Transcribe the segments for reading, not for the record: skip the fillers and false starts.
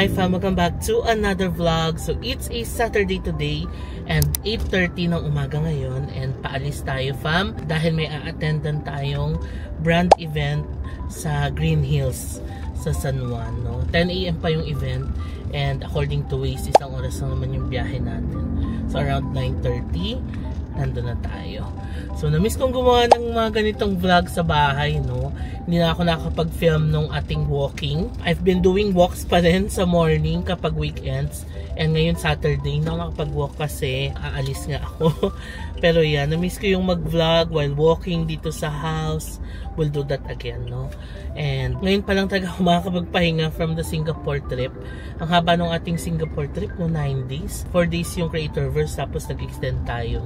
Hi fam, welcome back to another vlog. So it's a Saturday today and 8:30 ng umaga ngayon and paalis tayo fam dahil may a-attendan tayong brand event sa Green Hills sa San Juan, no? 10 AM pa yung event and according to Waze, isang oras lang naman yung biyahe natin. So around 9:30 nandun na tayo. So na-miss kong gumawa ng mga ganitong vlog sa bahay, no? Hindi na ako nakakapag-film nung ating walking. I've been doing walks pa rin sa morning kapag weekends. And ngayon Saturday na ako nakapag-walk kasi aalis nga ako. Pero yan, na-miss ko yung mag-vlog while walking dito sa house. We'll do that again, no? And ngayon pa lang talaga ako makakapagpahinga from the Singapore trip. Ang haba ng ating Singapore trip, no? 9 days. 4 days yung Creatorverse, tapos nag-extend tayo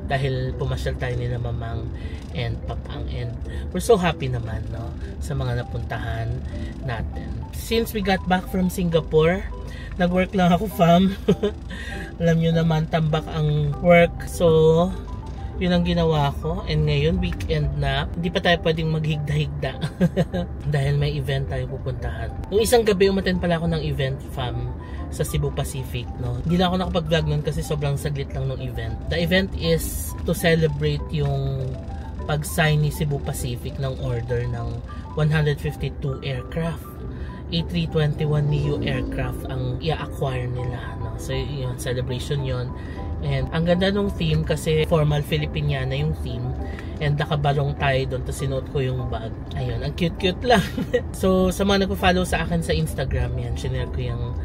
dahil pumasyal tayo ni na Mamang and Papang, and we're so happy naman, no, sa mga napuntahan natin. Since we got back from Singapore, nag-work lang ako fam. Alam nyo naman, tambak ang work, so yun ang ginawa ko. And ngayon weekend na, hindi pa tayo pwedeng maghigda-higda dahil may event tayo pupuntahan. Nung isang gabi umattend pala ako ng event fam sa Cebu Pacific, no. Hindi lang ako nakapag-vlog nun kasi sobrang saglit lang ng event. The event is to celebrate yung pag-sign ni Cebu Pacific ng order ng 152 aircraft. A321neo aircraft ang i-acquire nila, no? So yun, celebration yun. And ang ganda nung theme kasi formal Filipiniana yung theme. And nakabalong tayo doon, tapos sinuot ko yung bag. Ayun, ang cute-cute lang. So sa mga nagpo-follow sa akin sa Instagram, yan, sinare ko yung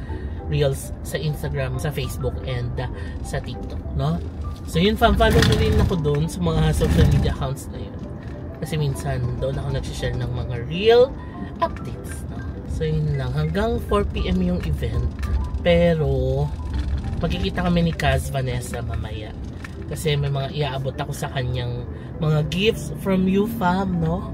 reels sa Instagram, sa Facebook, and sa TikTok, no? So yun fam, follow mo rin ako doon sa mga social media accounts na yun. Kasi minsan doon ako nagsishare ng mga real updates, no? So yun lang, hanggang 4 PM yung event. Pero magkikita kami ni Kaz Vanessa mamaya. Kasi may mga iaabot ako sa kanyang mga gifts from you fam, no?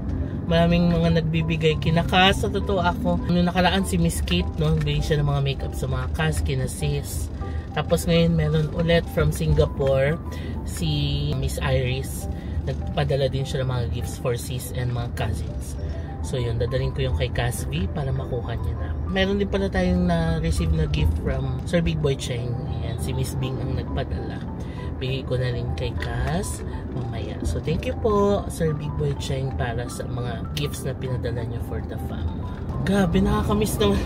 Maraming mga nagbibigay kina Kaz. Sa totoo ako, nung nakaraan si Miss Kate, no? Nagbigay siya ng mga makeup sa mga Kaz, kina Sis. Tapos ngayon meron ulit from Singapore si Miss Iris. Nagpadala din siya ng mga gifts for Sis and mga cousins. So yun, dadaling ko yung kay Casby para makuha niya na. Meron din pala tayong na-receive na gift from Sir Big Boy Cheng. Ayan, si Miss Bing ang nagpadala. Bigay ko na rin kay Cas mamaya. So thank you po Sir Big Boy Cheng para sa mga gifts na pinadala niyo for the fam. Grabe, nakakamiss naman.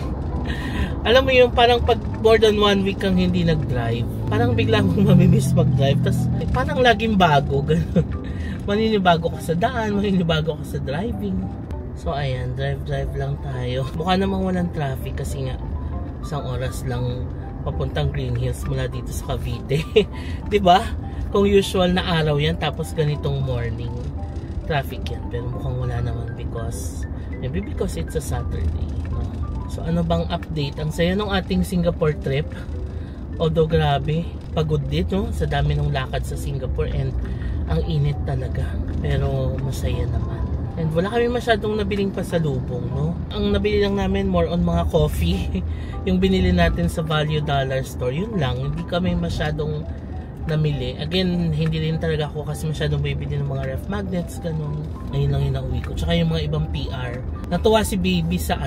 Alam mo yung parang pag more than 1 week kang hindi nag-drive, parang bigla mong mamimiss mag-drive. Tapos parang laging bago. Maninibago ka sa daan, maninibago ka sa driving. So ayan, drive lang tayo. Mukha namang walang traffic kasi nga isang oras lang papuntang Green Hills mula dito sa Cavite. 'Di ba? Kung usual na araw 'yan tapos ganitong morning, traffic 'yan. Pero mukhang wala naman because maybe because it's a Saturday, no? So ano bang update? Ang saya ng ating Singapore trip. Although grabe, pagod dito, no? Sa dami ng lakad sa Singapore and ang init talaga. Pero masaya naman. And wala kami masyadong nabiling pasalubong, no? Ang nabili lang namin more on mga coffee. Yung binili natin sa Value Dollar Store, yun lang. Hindi kami masyadong namili. Again, hindi rin talaga ako kasi masyadong bibili ng mga ref magnets, ganun. Ayun lang yung nauwi ko. Tsaka yung mga ibang PR. Natuwa si Baby sa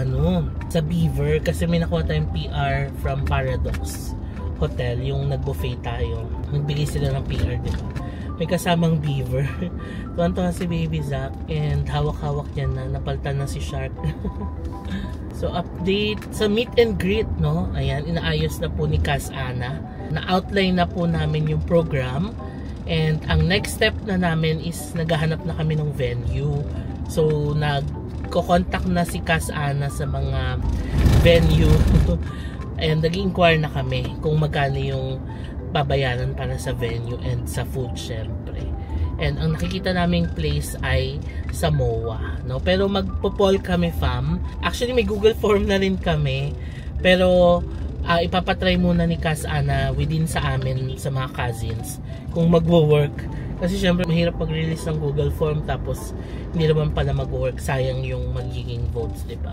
sa Beaver kasi may nakuha tayong PR from Paradox Hotel, yung nag-buffet tayo. Nagbigay sila ng PR, diba? May kasamang beaver. Tuwan-tuwa si Baby Zack and hawak-hawak niya na napaltan na si Shark. So update sa meet and greet, no? Ayan, inaayos na po ni Cas Ana. Na-outline na po namin yung program and ang next step na namin is naghahanap na kami ng venue. So nagko-contact na si Cas Ana sa mga venue and nag-inquire na kami kung magkano yung babayaran para sa venue and sa food syempre. And ang nakikita naming place ay sa MOA, no? Pero magpo-poll kami fam. Actually may Google form na rin kami. Pero ipapatry muna ni Cas Ana within sa amin sa mga cousins kung magwo-work. Kasi syempre mahirap mag-release ng Google form tapos hindi naman pala mag-work. Sayang yung magiging votes, di ba?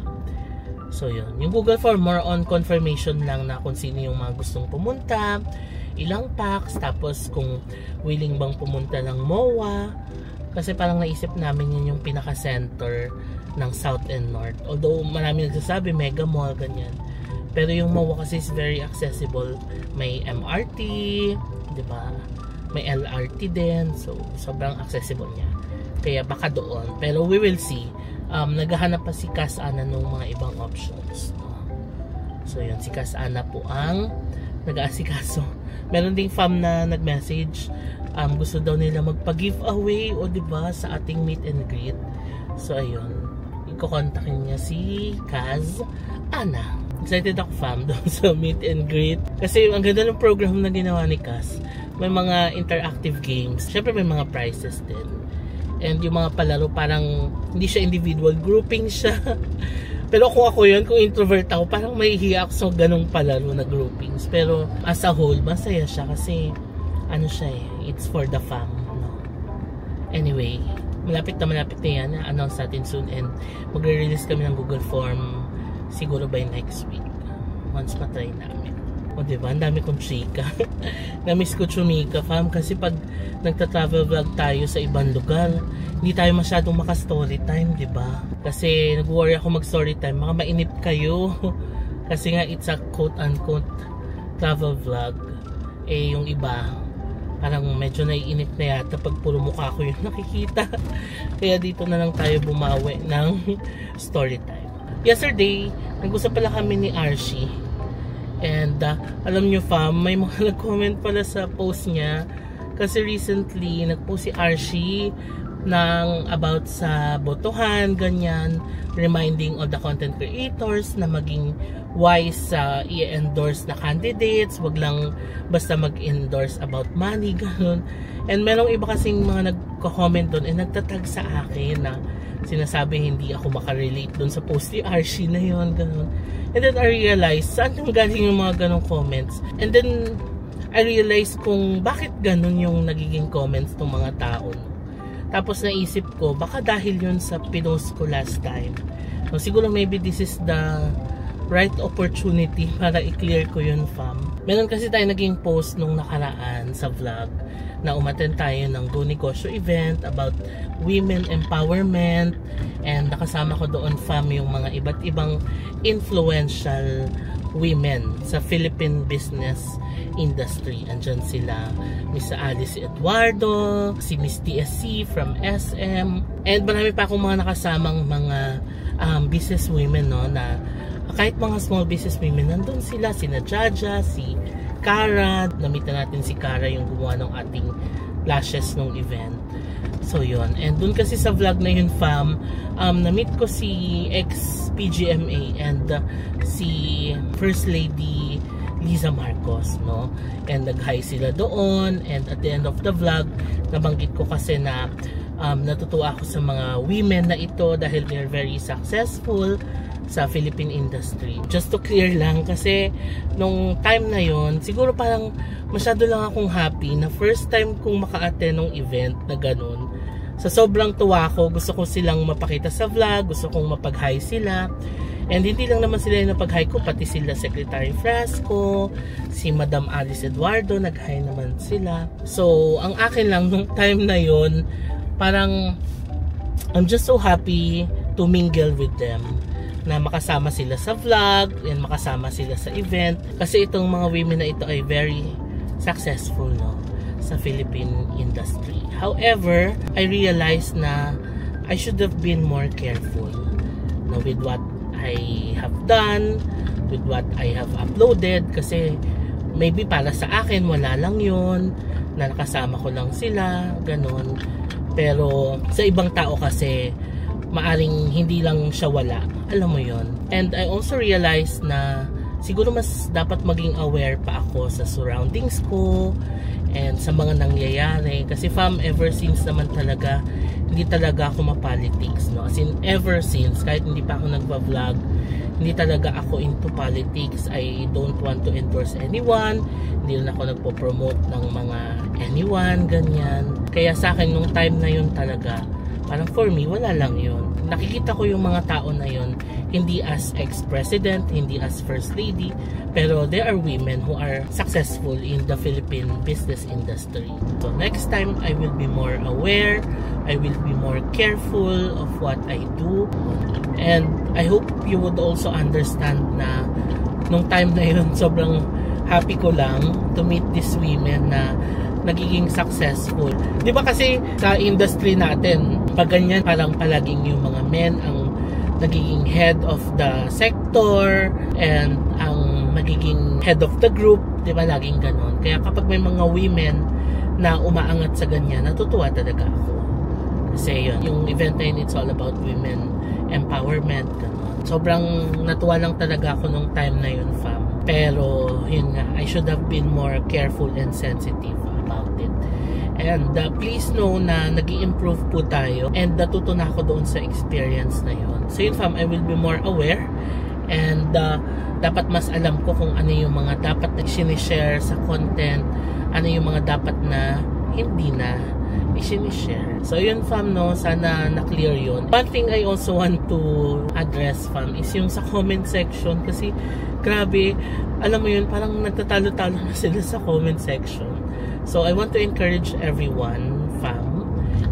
So yun. Yung Google form more on confirmation lang na kung sino yung mga gustong pumunta, ilang packs, tapos kung willing bang pumunta ng MOA. Kasi parang naisip namin yun yung pinaka-center ng South and North. Although marami nagsasabi Mega Mall, ganyan. Pero yung MOA kasi is very accessible. May MRT, di ba? May LRT din. So, sobrang accessible niya. Kaya baka doon. Pero we will see. Naghahanap pa si Cass Ana ng mga ibang options. No? So, yun. Si Cass Ana po ang nag-aasikaso. Meron ding fam na nag-message. Gusto daw nila magpa-giveaway o diba sa ating meet and greet. So, ayun. Iko-kontakin niya si Cass Ana. Excited ako fam doon sa meet and greet. Kasi ang ganda ng program na ginawa ni Cass. May mga interactive games. Syempre may mga prizes din. And yung mga palaro parang hindi siya individual. Grouping siya. Pero kung ako yun, kung introvert ako, parang mahihiya ako sa ganong palaro na groupings. Pero as a whole, masaya siya kasi ano siya it's for the fam. No? Anyway, malapit na yan. Na-announce natin soon and magre-release kami ng Google Form siguro by next week. Once matry namin. O diba, ang dami kong chika. Na-miss ko chumika, fam. Kasi pag nagta-travel vlog tayo sa ibang lugar, hindi tayo masyadong maka-story time, diba? Kasi nag-worry ako mag-story time. Baka mainip kayo. Kasi nga, it's a quote-unquote travel vlog. Eh, yung iba, parang medyo naiinip na yata pag puro mukha ko yung nakikita. Kaya dito na lang tayo bumawi ng story time. Yesterday, nag-usap pala kami ni Archie. And alam nyo fam, may mga nag-comment pala sa post niya. Kasi recently, nag-post si Archie ng about sa botohan, ganyan. Reminding all the content creators na maging wise sa i-endorse na candidates. Wag lang basta mag-endorse about money, ganun. And merong iba kasing mga nagko-comment doon and nagtatag sa akin na sinasabi hindi ako makarelate doon sa post ni Archie na yun, ganun. And then I realized saan nang galing yung mga ganong comments. And then I realized kung bakit ganun yung nagiging comments ng mga tao. Tapos naisip ko, baka dahil yun sa pinost ko last time. So, siguro maybe this is the right opportunity para i-clear ko yun, fam. Meron kasi tayo naging post nung nakaraan sa vlog na umattend tayo ng Go Negosyo event about women empowerment, and nakasama ko doon, fam, yung mga iba't ibang influential women sa Philippine business industry. Andyan sila Miss Alice Eduardo, si Miss TSC from SM, and marami pa akong mga nakasamang mga business women, no, na kahit mga small business women, nandun sila, sina Jaja, si Cara. Namitan natin si Cara, yung gumawa ng ating lashes nung event. So yun, and dun kasi sa vlog na yun, fam, na-meet ko si ex-PGMA and si First Lady Liza Marcos, no? And nag-hi sila doon, and at the end of the vlog, nabanggit ko kasi na natutuwa ako sa mga women na ito dahil they're very successful sa Philippine industry. Just to clear lang, kasi nung time na yon, siguro parang masyado lang akong happy na first time kong maka-attend ng event na ganun. Sa sobrang tuwa ko, gusto ko silang mapakita sa vlog, gusto kong mapag-hi sila. And hindi lang naman sila yung napag-hi ko, pati sila Secretary Frasco, si Madam Alice Eduardo, nag-hi naman sila. So, ang akin lang nung time na yon, parang I'm just so happy to mingle with them, na makasama sila sa vlog and makasama sila sa event, kasi itong mga women na ito ay very successful, no, sa Philippine industry. However, I realized na I should have been more careful, no, with what I have done, with what I have uploaded, kasi maybe para sa akin wala lang yun, na nakasama ko lang sila, ganun. Pero sa ibang tao kasi maaring hindi lang siya wala, alam mo yon. And I also realized na siguro mas dapat maging aware pa ako sa surroundings ko and sa mga nangyayari, kasi fam, ever since naman talaga hindi talaga ako ma-politics, no? As in, ever since, kahit hindi pa ako nagpa-vlog, hindi talaga ako into politics. I don't want to endorse anyone, hindi rin ako nagpo-promote ng mga anyone, ganyan. Kaya sa akin nung time na yun talaga, parang for me, wala lang yun. Nakikita ko yung mga tao na yun, hindi as ex-president, hindi as first lady, pero there are women who are successful in the Philippine business industry. So next time, I will be more aware, I will be more careful of what I do, and I hope you would also understand na nung time na yun, sobrang happy ko lang to meet these women na nagiging successful. Di ba kasi sa industry natin, pag ganyan, parang palaging yung mga men ang nagiging head of the sector and ang magiging head of the group, di ba, laging ganon. Kaya kapag may mga women na umaangat sa ganyan, natutuwa talaga ako. Kasi yun, yung event na yun, it's all about women empowerment, ganon. Sobrang natuwa lang talaga ako nung time na yun, fam. Pero yun nga, I should have been more careful and sensitive about it. And please know na nag-i-improve po tayo and natuto na ako doon sa experience na yun. So yun, fam, I will be more aware and dapat mas alam ko kung ano yung mga dapat na sinishare sa content, ano yung mga dapat na hindi na i-share. So yun, fam, no, sana na-clear yun. One thing I also want to address, fam, is yung sa comment section kasi grabe, alam mo yun, parang nagtatalo-talo na sila sa comment section. So I want to encourage everyone, fam,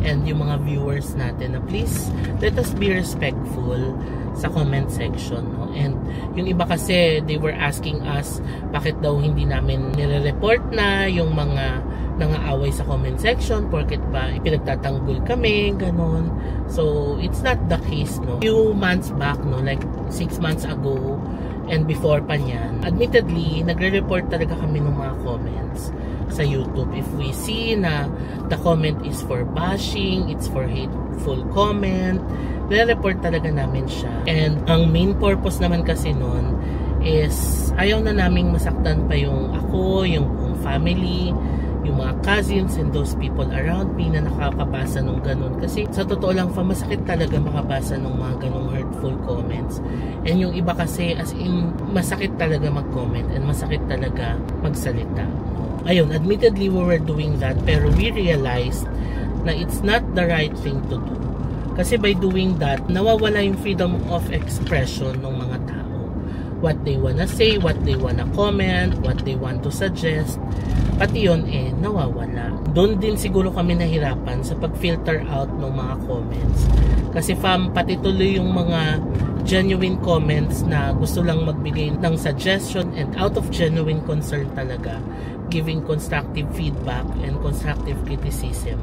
and yung mga viewers natin na please, let us be respectful sa comment section, no? And yung iba kasi, they were asking us bakit daw hindi namin nire-report na yung mga nangaaway sa comment section, porket ba ipinagtatanggol kami, ganon. So it's not the case, no? Few months back, no, like 6 months ago and before pa niyan, admittedly nagre-report talaga kami ng mga comments sa YouTube. If we see na the comment is for bashing, it's for hateful comment, nire-report talaga namin siya. And ang main purpose naman kasi nun is ayaw na naming masaktan pa yung ako, yung buong family, yung mga cousins and those people around me na nakakabasa nung ganun. Kasi sa totoo lang, masakit talaga makabasa nung mga ganung hurtful comments. And yung iba kasi, as in, masakit talaga mag-comment and masakit talaga magsalita. Ayun, admittedly we were doing that, pero we realized na it's not the right thing to do. Kasi by doing that, nawawala yung freedom of expression ng mga tao. What they wanna say, what they wanna comment, what they want to suggest, pati yun nawawala. Doon din siguro kami nahirapan sa pag-filter out ng mga comments. Kasi fam, pati tuloy yung mga genuine comments na gusto lang magbigay ng suggestion and out of genuine concern talaga, giving constructive feedback and constructive criticism.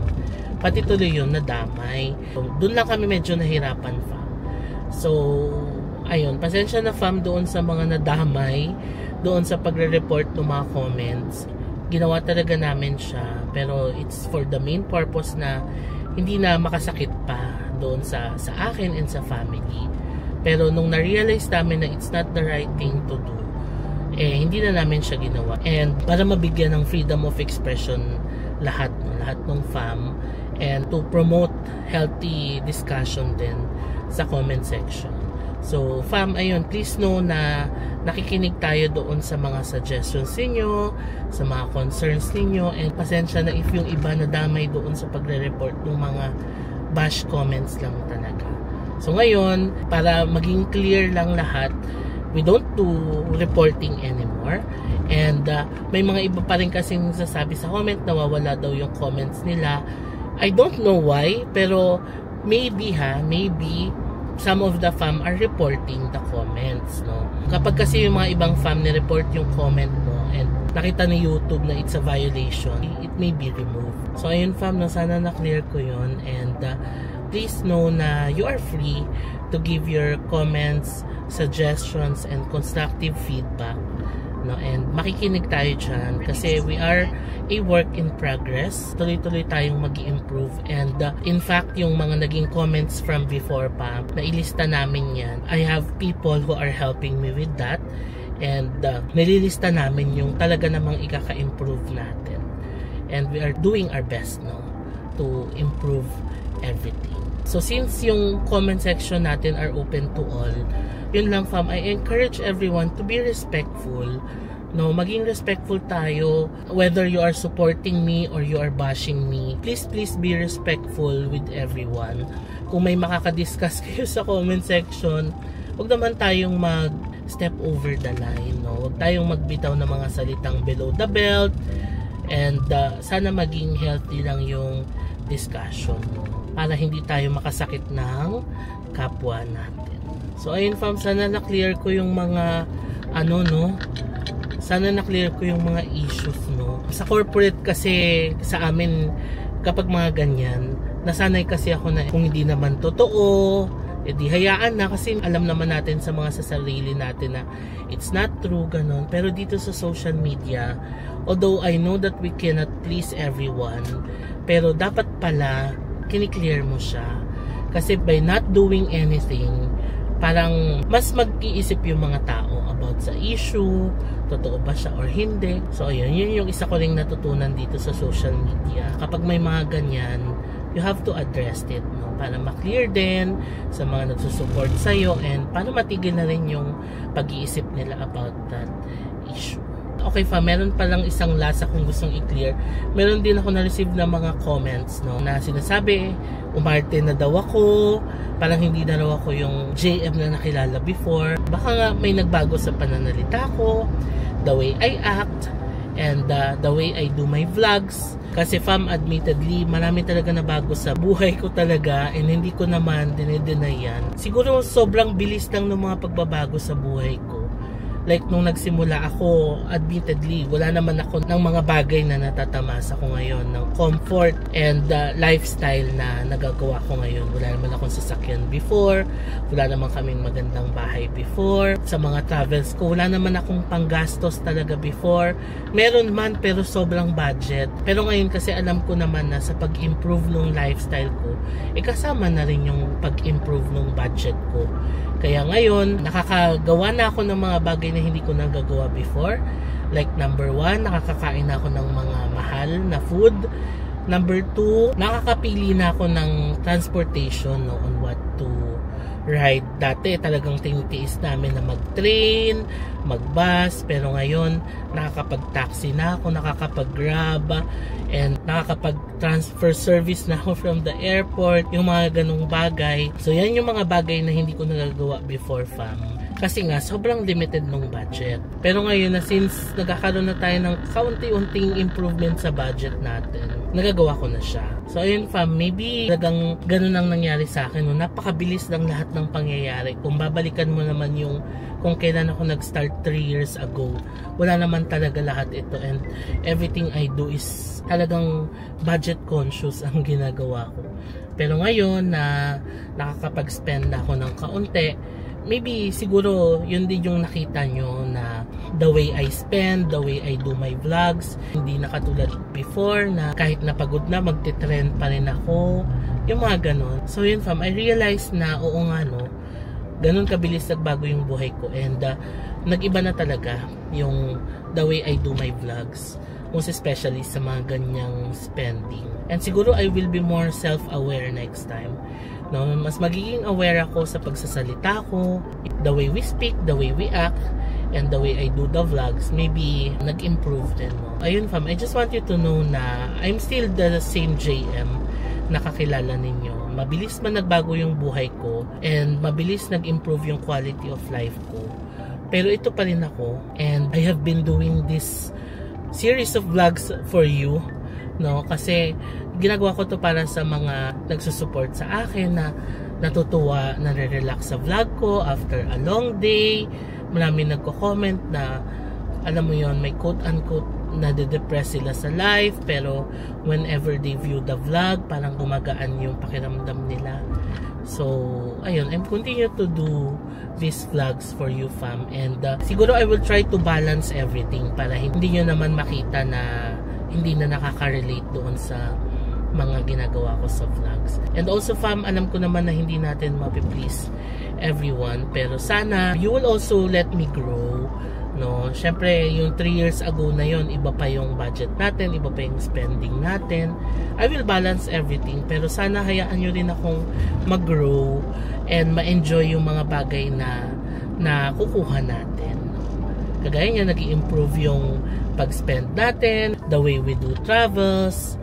Pati tuloy yun nadamay. So, doon lang kami medyo nahirapan, fam. So, ayun, pasensya na, fam, doon sa mga nadamay, doon sa pagre-report ng mga comments. Ginawa talaga namin siya, pero it's for the main purpose na hindi na makasakit pa doon sa akin and sa family. Pero nung na-realize namin na it's not the right thing to do, hindi na namin siya ginawa. And para mabigyan ng freedom of expression lahat ng fam, and to promote healthy discussion din sa comment section. So, fam, ayun, please know na nakikinig tayo doon sa mga suggestions ninyo, sa mga concerns ninyo, and pasensya na if yung iba nadamay doon sa pagre-report ng mga bash comments lang talaga. So, ngayon, para maging clear lang lahat, we don't do reporting anymore. And may mga iba pa rin kasing sasabi sa comment, nawawala daw yung comments nila. I don't know why, pero maybe some of the fam are reporting the comments, no? Kapag kasi yung mga ibang fam ni-report yung comment mo and nakita ni YouTube na it's a violation, it may be removed. So ayun, fam, no, sana na-clear ko yun, and please know na you are free to give your comments, suggestions, and constructive feedback, no? And makikinig tayo dyan kasi we are a work in progress. Tuloy-tuloy tayong mag-i-improve, and in fact, yung mga naging comments from before pa, nailista namin yan. I have people who are helping me with that, and nililista namin yung talaga namang ikaka-improve natin, and we are doing our best, no, to improve everything. So since yung comment section natin are open to all, yun lang, fam, I encourage everyone to be respectful, no, maging respectful tayo, whether you are supporting me or you are bashing me. Please be respectful with everyone. Kung may makakadiscuss kayo sa comment section, huwag naman tayong mag-step over the line, no? Huwag tayong magbitaw ng mga salitang below the belt, and sana maging healthy lang yung discussion, no? Para hindi tayo makasakit ng kapwa natin. So ayun, fam, sana na-clear ko yung mga ano, no, sana na-clear ko yung mga issues, no. Sa corporate kasi sa amin, kapag mga ganyan, nasanay kasi ako na kung hindi naman totoo, edi hayaan na, kasi alam naman natin sa mga sa sarili natin na it's not true, ganon. Pero dito sa social media, although I know that we cannot please everyone, pero dapat pala kiniklear mo siya. Kasi by not doing anything, parang mas mag-iisip yung mga tao about sa issue, totoo ba siya or hindi. So ayun, yun yung isa ko ring natutunan dito sa social media. Kapag may mga ganyan, you have to address it, no? Para ma-clear din sa mga nagsusupport sa'yo, and para matigil na rin yung pag-iisip nila about that issue. Okay fam, meron palang isang last akong gustong i-clear. Meron din ako na-receive na mga comments, no, na sinasabi, umarte na daw ako, parang hindi na raw ako yung JM na nakilala before. Baka nga may nagbago sa pananalita ko, the way I act, and the way I do my vlogs. Kasi fam, admittedly, marami talaga na bago sa buhay ko talaga, and hindi ko naman dinedeny yan. Siguro sobrang bilis lang ng mga pagbabago sa buhay ko. Like nung nagsimula ako, admittedly, wala naman ako ng mga bagay na natatamasa ko ngayon, ng comfort and lifestyle na nagagawa ko ngayon. Wala naman akong sasakyan before, wala naman kaming magandang bahay before. Sa mga travels ko, wala naman akong panggastos talaga before. Meron man, pero sobrang budget. Pero ngayon kasi alam ko naman na sa pag-improve ng lifestyle ko, kasama na rin yung pag-improve ng budget ko. Kaya ngayon, nakakagawa na ako ng mga bagay na hindi ko nagagawa before. Like number 1, nakakakain na ako ng mga mahal na food. Number 2, nakakapili na ako ng transportation, no, on what to ride. Dati talagang tinitiis namin na mag-train, mag-bus, pero ngayon nakakapag-taxi na ako, nakakapag-grab, and nakakapag-transfer service na ako from the airport, yung mga ganung bagay. So yan yung mga bagay na hindi ko nagagawa before fam. Kasi nga, sobrang limited ng budget. Pero ngayon na since nagkakaroon na tayo ng kaunti-unting improvement sa budget natin, nagagawa ko na siya. So ayun fam, maybe talagang ganun ang nangyari sa akin. No? Napakabilis lang lahat ng pangyayari. Kung babalikan mo naman yung kung kailan ako nag-start 3 years ago, wala naman talaga lahat ito. And everything I do is talagang budget conscious ang ginagawa ko. Pero ngayon na nakakapag-spend ako ng kaunti, maybe siguro yun din yung nakita nyo na the way I spend, the way I do my vlogs, hindi na katulad before na kahit napagod na magte-trend pa rin ako, yung mga ganon. So yun fam, I realized na oo nga no, ganun kabilis nagbago yung buhay ko, and nag-iba na talaga yung the way I do my vlogs, most especially sa mga ganyang spending. And siguro I will be more self-aware next time. No, mas magiging aware ako sa pagsasalita ko, the way we speak, the way we act, and the way I do the vlogs. Maybe nag-improve din. No? Ayun fam, I just want you to know na I'm still the same JM na kakilala ninyo. Mabilis man nagbago yung buhay ko, and mabilis nag-improve yung quality of life ko. Pero ito pa rin ako, and I have been doing this series of vlogs for you, no? Kasi ginagawa ko to para sa mga nagsusupport sa akin na natutuwa, nare-relax sa vlog ko after a long day. Marami nagko-comment na alam mo yon, may quote-unquote nade-depress sila sa life, pero whenever they view the vlog, parang gumagaan yung pakiramdam nila. So ayun, I'm continue to do these vlogs for you fam, and siguro I will try to balance everything para hindi nyo naman makita na hindi na nakaka-relate doon sa mga ginagawa ko sa vlogs. And also fam, alam ko naman na hindi natin mapiplease everyone, pero sana you will also let me grow, no? Syempre yung 3 years ago na yon, iba pa yung budget natin, iba pa yung spending natin. I will balance everything, pero sana hayaan nyo rin akong mag-grow and ma-enjoy yung mga bagay na kukuha natin. Kagaya niya, nag-i-improve yung pag-spend natin, the way we do travels.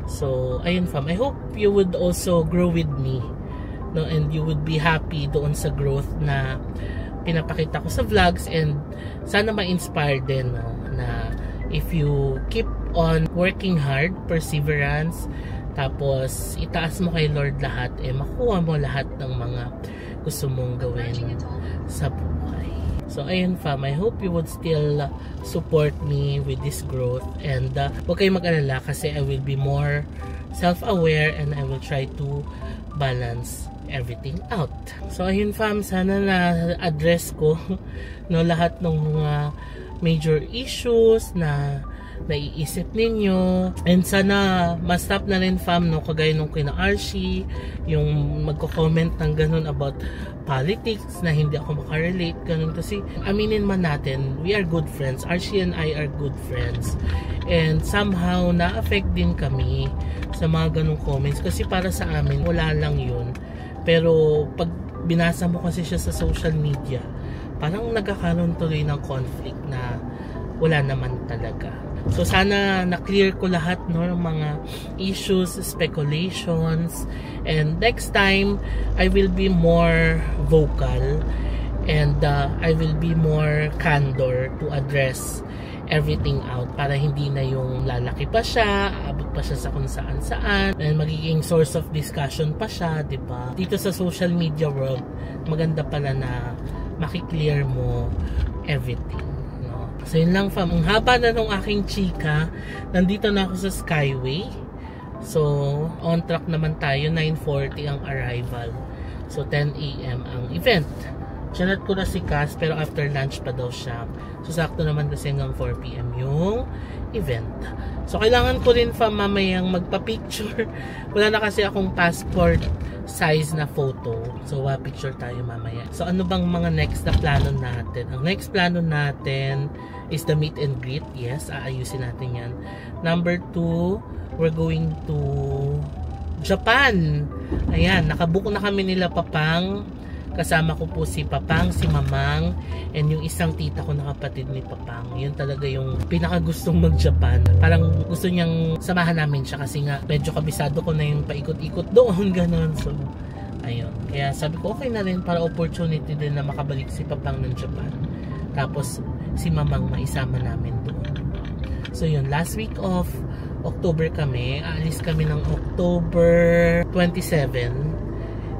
So ayun fam, I hope you would also grow with me, no, and you would be happy doon sa growth na pinapakita ko sa vlogs, and sana ma-inspire din, no, na if you keep on working hard, perseverance, tapos itaas mo kay Lord lahat, makuha mo lahat ng mga gusto mong gawin sa buhay. So ayun fam, I hope you would still support me with this growth, and huwag kayong mag-alala kasi I will be more self-aware and I will try to balance everything out. So ayun fam, sana na-address ko no, lahat ng mga major issues na naiisip ninyo, and sana ma-stop na rin fam, no, kagaya nung kina Archie, yung magko-comment ng ganun about politics na hindi ako makarelate, ganun. Kasi aminin man natin, we are good friends. Archie and I are good friends, and somehow na-affect din kami sa mga ganung comments, kasi para sa amin wala lang yun, pero pag binasa mo kasi siya sa social media, parang nagkakaroon tuloy ng conflict na wala naman talaga. So sana na-clear ko lahat, no, ng mga issues, speculations, and next time I will be more vocal, and I will be more candor to address everything out, para hindi na yung lalaki pa siya, abot pa siya sa kung saan-saan, and magiging source of discussion pa siya, diba? Dito sa social media world, maganda pala na makiklear mo everything. So yun lang fam, ang haba na nung aking chika. Nandito na ako sa Skyway. So on track naman tayo, 9:40 ang arrival. So 10 AM ang event. Chinat ko na si Cass, pero after lunch pa daw siya. So sakto naman kasi hanggang 4 PM yung event. So kailangan ko rin fam mamayang magpa-picture. Wala na kasi akong passport size na photo. So picture tayo mamaya. So ano bang mga next na plano natin? Ang next plano natin is the meet and greet. Yes, aayusin natin yan. Number 2, we're going to Japan. Ayan, nakabook na kami nila Papang. Kasama ko po si Papang, si Mamang, and yung isang tita ko na kapatid ni Papang. Yun talaga yung pinakagustong mag-Japan. Parang gusto niyang samahan namin siya kasi nga medyo kabisado ko na yung paikot-ikot doon, ganun. So, ayun. Kaya sabi ko okay na rin, para opportunity din na makabalik si Papang ng Japan. Tapos, si Mamang maisama namin doon. So yun, last week of October kami. Aalis kami ng October 27.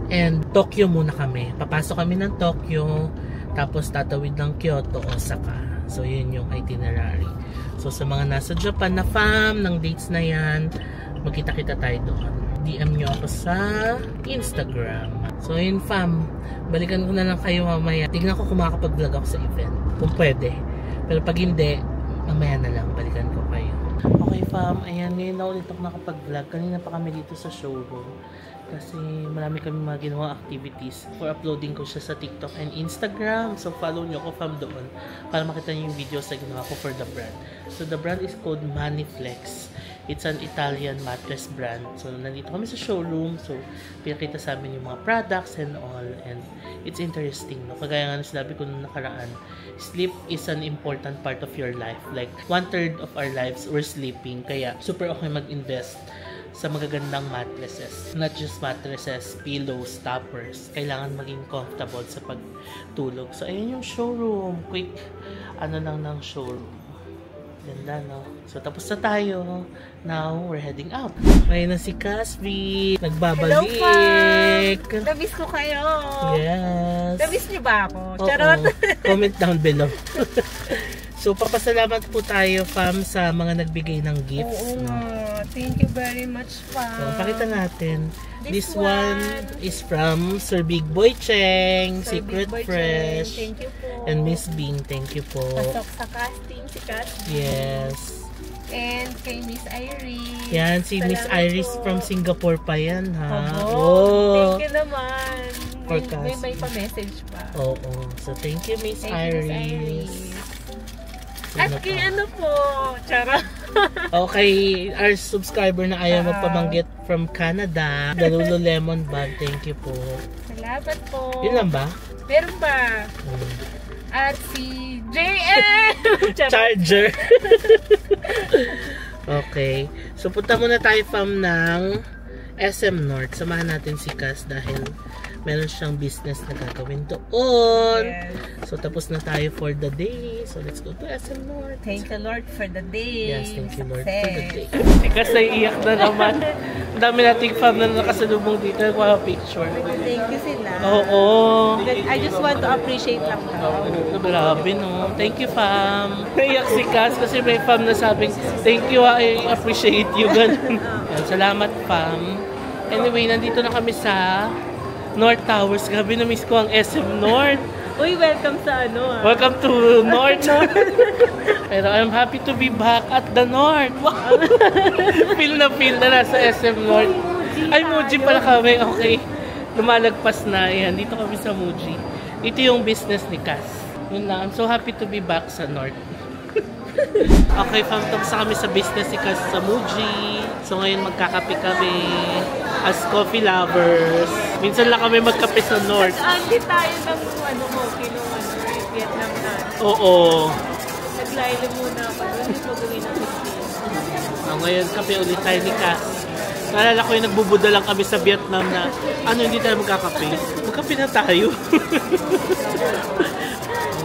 And Tokyo muna kami. Papasok kami ng Tokyo, tapos tatawid ng Kyoto, Osaka. So yun yung itinerary. So sa mga nasa Japan na fam, ng dates na yan, magkita-kita tayo doon. DM nyo ako sa Instagram. So yun fam, balikan ko na lang kayo mamaya. Tignan ko kung makakapag-vlog ako sa event, kung pwede. Pero pag hindi, mamaya na lang, balikan ko kayo. Okay fam, ayan, ngayon na ulit ako nakapag-vlog. Kanina pa kami dito sa showroom kasi marami kami mga ginawa activities for uploading ko siya sa TikTok and Instagram. So follow nyo ako fam doon para makita nyo yung videos na ginawa ko for the brand. So the brand is called Maniflex. It's an Italian mattress brand. So nandito kami sa showroom. So pinakita sa amin yung mga products and all, and it's interesting, no? Kagaya nga sinabi ko nung nakaraan, sleep is an important part of your life. Like 1/3 of our lives we're sleeping. Kaya super okay mag-invest sa magagandang mattresses. Not just mattresses, pillows, toppers. Kailangan maging comfortable sa pagtulog. So ayun yung showroom. Quick ano lang ng showroom. Ganda, no? So tapos na tayo. Now we're heading out. Ngayon na si Casby. Nagbabalik. Hello, Namiss ko kayo. Yes. Namiss niyo ba ako? Oo. Charot. Comment down below. So papasalamat po tayo fam sa mga nagbigay ng gifts. Oo, no? Thank you very much fam. So pakita natin. This one is from Sir Big Boy Cheng, Sir Secret Big Boy Fresh. Cheng. Thank you po. And Miss Bing, thank you po. Pasok sa casting si Casby. Yes. And kay Miss Iris. Yan, si Miss Salamat Iris po. from Singapore pa yan, ha? Oh. Thank you naman. For May pa-message pa. Oo. So, thank you, Miss Iris. At kay ano po, charot. Okay, our subscriber na ayaw magpabanggit from Canada, the Lululemon bag, thank you po. Salamat po. Yun lang ba? Meron ba? At si JM! Charger. Okay. So, punta muna tayo fam ng SM North. Samahan natin si Cass dahil meron siyang business na gagawin doon. Yes. So tapos na tayo for the day. So let's go to SM North. Thank you Lord for the day. Yes, thank you Lord for the day. Kasi iiyak na naman. Ang dami nating fam na nakasalubong dito. Nagwa picture. Thank you sila. Oo. I just want to appreciate lang daw. Grabe no. Thank you fam. Naiyak si Cass kasi may fam na sabing thank you, I appreciate you. Ganun. Yan, salamat fam. Anyway, nandito na kami sa North Towers. Gabi na miss ko ang SM North. Uy, welcome sa ano ah. Welcome to North. Pero I'm happy to be back at the North. Wow. feel na nasa SM North. Ay, Muji pala kami. Okay. Lumalagpas na. Ayan, dito kami sa Muji. Ito yung business ni Cass. Yun lang. I'm so happy to be back sa North. Okay, fam, tapos kami sa business ni Cass sa Muji. So ngayon magkakape kami as coffee lovers. Minsan lang kami magkape sa North. Nag-andi tayo ng coffee nung Vietnam na. Oo. Naglailo muna ako. Doon yung pagawin natin. Ngayon kape ulit tayo ni Cass. Naalala ko yung nagbubuda lang kami sa Vietnam na hindi tayo magkakape. Magkape na tayo.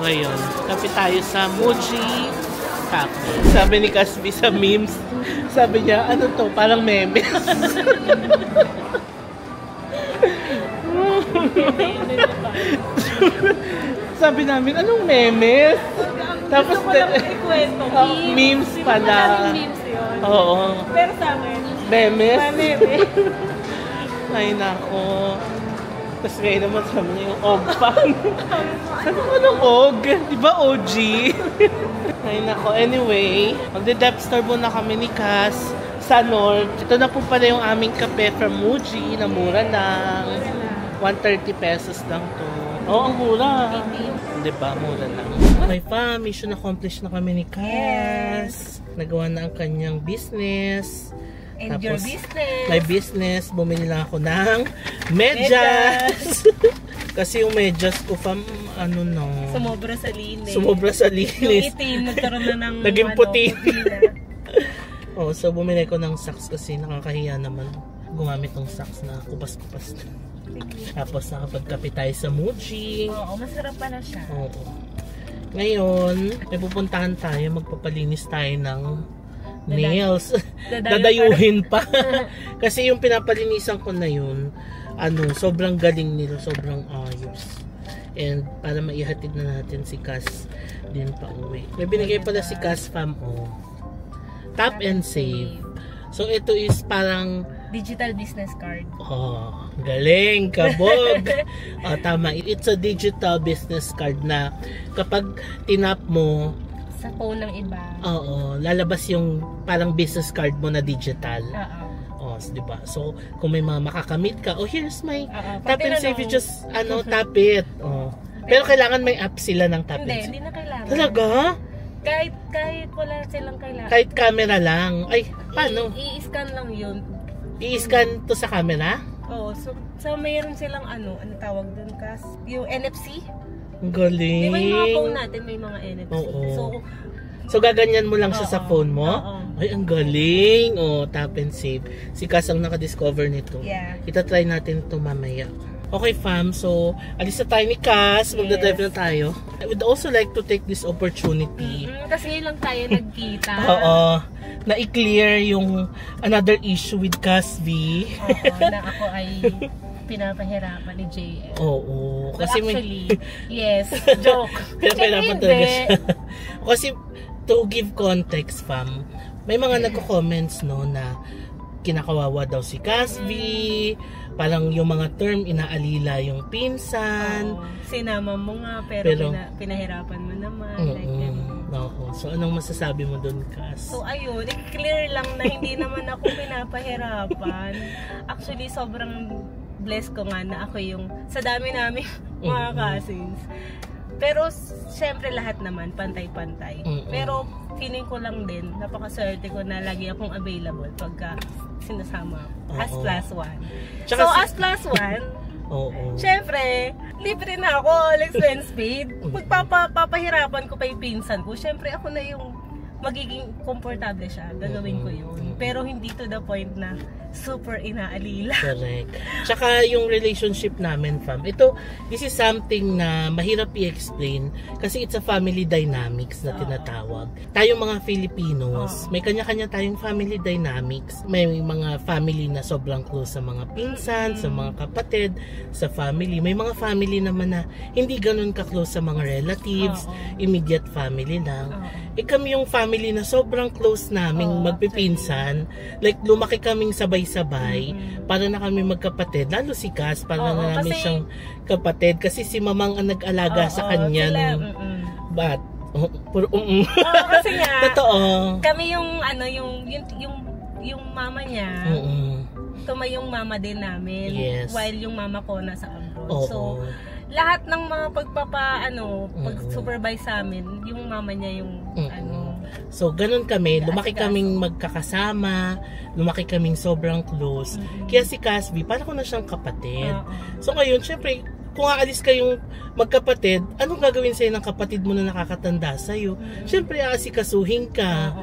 Ngayon, kape tayo sa Muji Cafe. Sabi ni Casby sa memes, sabi niya, ano to? Parang meme. Sabi namin, anong memes? Tapos, memes pala. Memes yun. Oo. Pero sa amin, memes? meme. Ay, nako. Tapos ngayon naman sabi niya yung OG fan. Anong OG? Diba OG? Ay, nako. Anyway, magde-depth store muna kami ni Cass sa North. Ito na po pala yung aming kape from Muji na mura lang. 130 pesos lang to. Oo, ang mura. Diba? Mura lang. Okay fam, mission accomplished na kami ni Cass. Nagawa na ang kanyang business. And your business. My business. Bumili lang ako ng medyas. Kasi yung medyas ko, fam, sumobra sa linis. Sumobra sa linis. Yung itim, nagkaroon na ng naging puti. Oh, so bumili ko ng socks kasi nakakahiya naman gumamit ng socks na kupas-kupas. Tapos nakapagkape tayo sa Muji. Oo, masarap pala siya. Oo. Ngayon, may pupuntahan tayo, magpapalinis tayo ng nails. Dadayuhin pa. Kasi yung pinapalinisan ko na yun, sobrang galing nila, sobrang ayos. And para maihatid na natin si Cass din pa uwi. May binigay pala si Cass fam, Tap and Save. So ito is parang digital business card. Oh, galing, kabog. Tama. It's a digital business card na kapag tinap mo sa phone ng iba. Oo, lalabas yung parang business card mo na digital. Oo. Diba? So, kung may mga makakamit ka, here's my Tap pati and Save, you just tap it. Pero kailangan may app sila ng Tap and Save. Hindi na kailangan. Talaga? Kahit wala silang kailangan. Kahit camera lang. Ay, paano? I-scan lang yun. I-scan to sa camera? Oo. So mayroon silang ano tawag dun, Cass? Yung NFC? Ang galing. Di ba yung mga phone natin may mga NFC? Oo. So gaganyan mo lang siya sa phone mo? Ay, ang galing. Tap and Save. Si Cass ang nakadiscover nito. Yeah. Itatry natin ito mamaya. Okay fam, so alis na tayo ni Cass, magdadrive na tayo. I would also like to take this opportunity. Kasi ngayon lang tayo nagkita. Na i-clear yung another issue with Cass V. Na ako ay pinapahirapan ni JM. Oo. Kasi actually, yes, joke. Pinapahirapan talaga siya. Kasi to give context fam, may mga nagko-comments na kinakawawa daw si Cass V. Parang yung mga term inaalila yung pinsan. Sinama mo nga pero pinahirapan mo naman. So anong masasabi mo dun, Cass? So ayun, clear lang na hindi naman ako pinapahirapan. Actually sobrang blessed ko nga na ako yung sa dami namin mga cousins. Pero syempre lahat naman pantay-pantay. Pero feeling ko lang din, napakaswerte ko na lagi akong available pagka sinasama as plus one. So as plus one, syempre, libre na ako, all expense paid. Magpapahirapan ko pa yung pinsan ko. Syempre ako na yung magiging komportable siya, gagawin ko yun. Pero hindi to the point na super inaalila. Correct. Tsaka yung relationship namin, fam, this is something na mahirap i-explain kasi it's a family dynamics na tinatawag. Tayong mga Filipinos, may kanya-kanya tayong family dynamics. May mga family na sobrang close sa mga pinsan, sa mga kapatid, sa family. May mga family naman na hindi ganun ka-close sa mga relatives, immediate family lang. Kami yung family na sobrang close naming magpipinsan. Like, lumaki kaming sabay-sabay. Para na kami magkapatid. Lalo si Cass, para na namin siyang kapatid. Kasi si mamang ang nag-alaga sa kanya. But, kasi nga, totoo. Kami yung, yung mama niya, yung mama din namin. Yes. While yung mama ko nasa abroad. So, lahat ng mga pag-supervise sa amin, yung mama niya yung So, ganun kami. Lumaki kaming magkakasama. Lumaki kaming sobrang close. Kaya si Casby, para ko na siyang kapatid. So, ngayon, syempre, kung aalis kayong magkapatid, anong gagawin sa'yo ng kapatid mo na nakakatanda sa'yo? Syempre, aasikasuhin ka.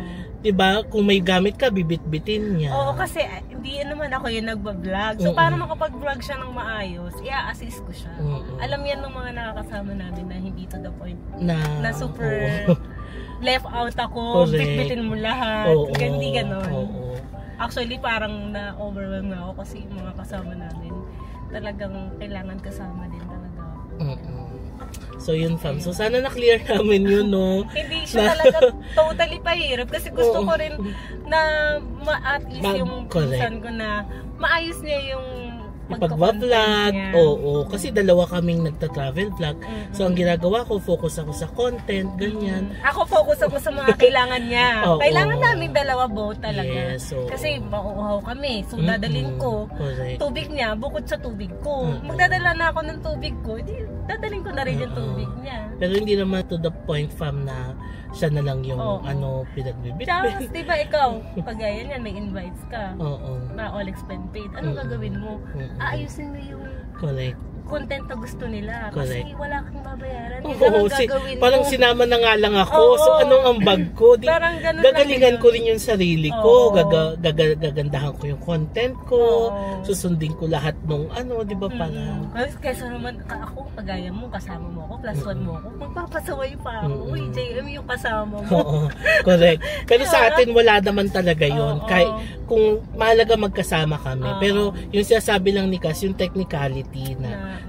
Diba? Kung may gamit ka, bibit-bitin niya. Oo, kasi hindi naman ako yung nagbablog. So, para makapag-vlog siya ng maayos, i-assist ko siya. Alam yan ng mga nakakasama namin na hindi to the point. Na super left out ako, bit-bitin mo lahat. Hindi ganon. Actually, parang na-overwhelm na ako kasi yung mga kasama namin talagang kailangan kasama din talaga. So yun, fam. So sana na-clear namin yun, no? Hindi siya talaga totally pahirap kasi gusto ko rin na at least yung pinsan ko na maayos niya yung pag-vlog. Oo, kasi dalawa kaming nagta-travel vlog. So ang ginagawa ko, focus ako sa content, ganyan. Ako focus ako sa mga kailangan niya. Kailangan namin dalawa both talaga. Yes, kasi mauuhaw kami. So dadalhin ko tubig niya bukod sa tubig ko. Magdadala na ako ng tubig ko, dadalhin ko na rin yung tubig niya. Pero hindi naman to the point, fam, na siya na lang yung pinagbibit. Tapos, di ba ikaw, kagaya niyan, may invites ka na all expense paid. Anong gagawin mo? Aayusin mo yung content na gusto nila. Kasi wala kang babayaran. Parang sinama na nga lang ako. So, anong ambag ko? Gagalingan ko rin yung sarili ko. Gagandahan ko yung content ko. Susundin ko lahat nung di ba parang. Kaysa naman, ako, kagaya mo, kasama mo ako, plus one mo ako, magpapasaway pa ako. Uy, JM yung kasama mo. Correct. Pero sa atin, wala naman talaga yun. Kung mahalaga magkasama kami. Pero yung sinasabi lang ni Cass, yung technicality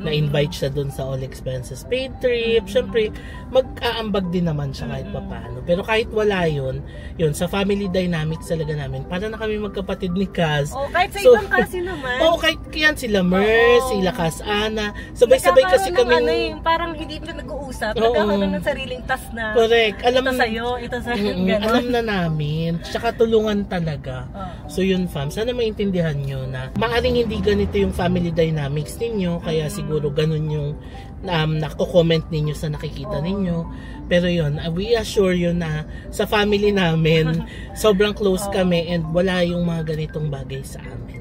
na-invite siya dun sa all expenses paid trip. Siyempre, mag-aambag din naman siya kahit papaano. Pero kahit wala yun, sa family dynamics talaga namin, para na kami magkapatid ni Cass. Kahit sa ibang kasi naman. Kahit yan sila Merce, sila Cass Ana. Sabay-sabay kasi kami. Parang hindi pa nag-uusap. Nagkakaroon ng sariling task na. Correct. Ito sa'yo, ito sa'yo. Alam na namin. Tsaka tulungan talaga. So yun, fam. Sana maintindihan nyo na maaring hindi ganito yung family dynamics ninyo. Kaya siguro ganun yung nako-comment ninyo sa nakikita ninyo. Pero yun, we assure you na sa family namin, sobrang close kami and wala yung mga ganitong bagay sa amin.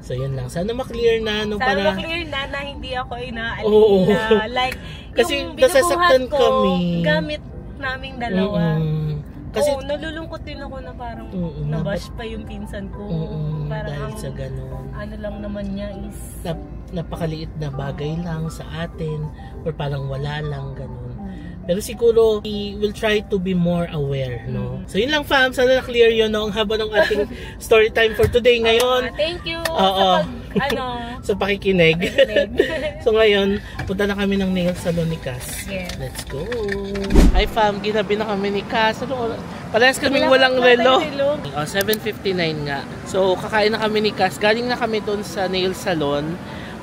So yun lang. Sana ma-clear na. Sana ma-clear na hindi ako inaalila. Like, kasi yung nasasaktan ko, kami. Gamit naming dalawa. Kasi nalulungkot din ako na parang nabash pa yung pinsan ko. Parang dahil sa ganun. Ano lang naman niya is napakaliit na bagay lang sa atin or parang wala lang ganun. Pero siguro we will try to be more aware, no? So yun lang, fam, sana na-clear yun, no? Ang haba ng ating story time for today ngayon. Thank you sa pakikinig. So ngayon, punta na kami ng nail salon ni Cass. Yes. Let's go. Hi, fam, ginabi na kami ni Cass. Parehas kaming walang relo. 7:59 nga. So kakain na kami ni Cass. Galing na kami doon sa nail salon.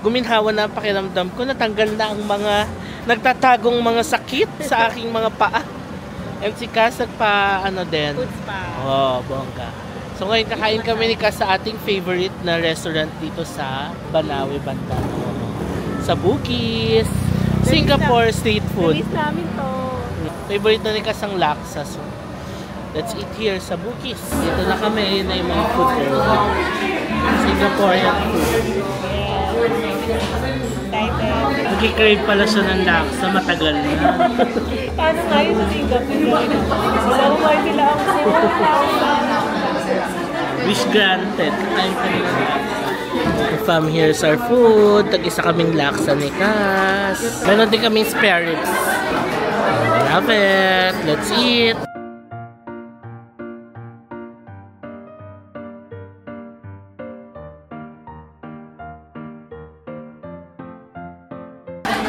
Guminhawa na ang pakiramdam ko. Natanggal na ang mga nagtatagong mga sakit sa aking mga paa. And si Cass nagpa din. Food spa. Bongga. So ngayon kakain kami ni Cass sa ating favorite na restaurant dito sa Banawe, Banda. Sa Bugis. Singapore street food. Namiss namin to. Favorite na ni Cass ang laksa. So let's eat here sa Bugis. Dito na kami. Ayun na yung mga food. Singaporean food. Nag-crave pala siya ng laksa, matagal na. Paano nga yun sa Singapore? Wala ko kayo sila ako sa Wish granted. Kain ka na. Fam, here's our food. Tag-isa kaming laksa ni Cass. Meron din kaming spare ribs. Love it. Let's eat.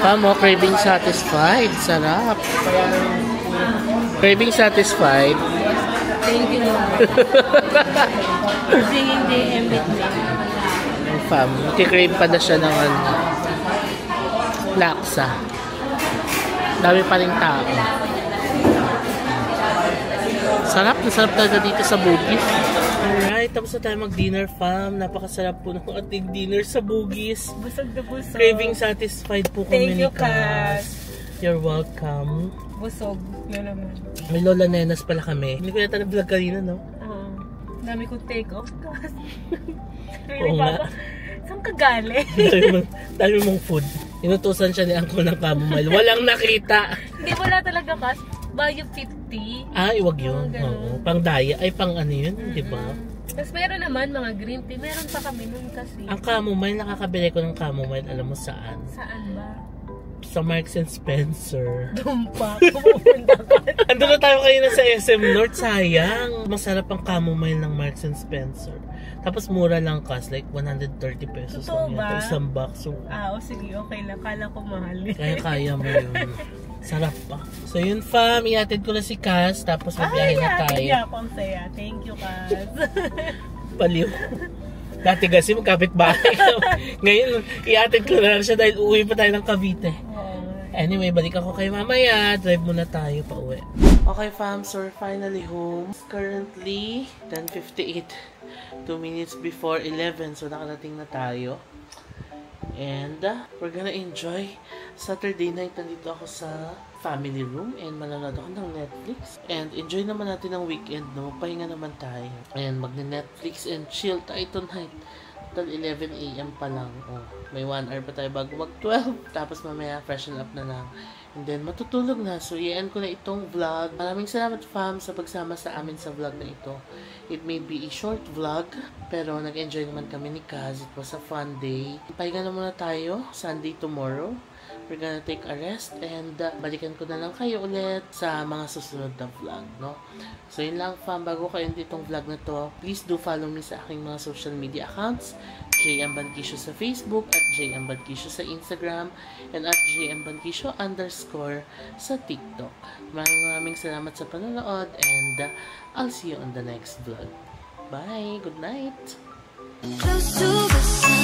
Fam, craving satisfied. Sarap. Craving satisfied. Thank you, Lord. Singing DM with me. Fam, kikrave pa na siya ng laksa. Dami pa rin tao. Sarap na sarap talaga dito sa Bugis. Alright, tapos na tayo mag-dinner, fam. Napakasarap po ng ating dinner sa Bugis. Busog na busog. Craving satisfied po kami Thank you, Cass. You're welcome. Busog. Yun naman. May Lola Nenas pala kami. Hindi ko yata na-vlog kanina, no? Dami kong take off, Cass. Oo nga. Saan ka galing? Dami mong food. Inutusan siya ni Angko ng chamomile. Walang nakita. Hindi, wala talaga, Cass. Bayo 50. Ay, wag yun. Oo. Pang daya. Ay, pang ano yun, di ba? Tapos meron naman mga green tea. Meron pa kami nun kasi. Ang chamomile, nakakabili ko ng chamomile. Alam mo saan? Saan ba? Sa Marks and Spencer. Dumpa. Pupunta ka. Ando na tayo kanina sa SM North. Sayang. Masarap ang chamomile ng Marks and Spencer. Tapos mura lang, Cass. Like 130 pesos. Totoo lang ba? yata. Isang box. So, Sige. Okay lang. Kala ko mahal. kaya mo yun. Sarap pa. So yun, fam. Iatid ko na si Cass. Tapos magbiyahe na tayo. Ay, ako ang saya. Thank you, Cass. Paliw. Dati kasi magkapit bahay. Ngayon, iatid ko na lang siya dahil uuwi pa tayo ng Cavite. Anyway, balik ako kay mamaya. Drive muna tayo pa uwi. Okay, fam. So we're finally home. Currently, 10:58. 2 minutes before 11. So nakarating na tayo. And we're gonna enjoy Saturday night. Nandito ako sa family room and manonood ako ng Netflix. And enjoy naman natin ang weekend, no? Pahinga naman tayo. And magne-Netflix and chill tayo tonight. Till 11 AM pa lang. Oh, may 1 hour pa tayo bago mag 12. Tapos mamaya freshen up na lang. And then matutulog na. So i-end ko na itong vlog. Maraming salamat, fam, sa pagsama sa amin sa vlog na ito. It may be a short vlog, pero nag-enjoy naman kami ni Kaz. It was a fun day. Pahinga na muna tayo. Sunday tomorrow. We're gonna take a rest and balikan ko na lang kayo ulit sa mga susunod na vlog, no? So yun lang, fam. Bago kayo ditong vlog na to, please do follow me sa aking mga social media accounts. JM Banquisio sa Facebook, at JM Banquisio sa Instagram, and at JM Banquisio _ sa TikTok. Maraming salamat sa panonood, and I'll see you on the next vlog. Bye! Good night! Close to the sun.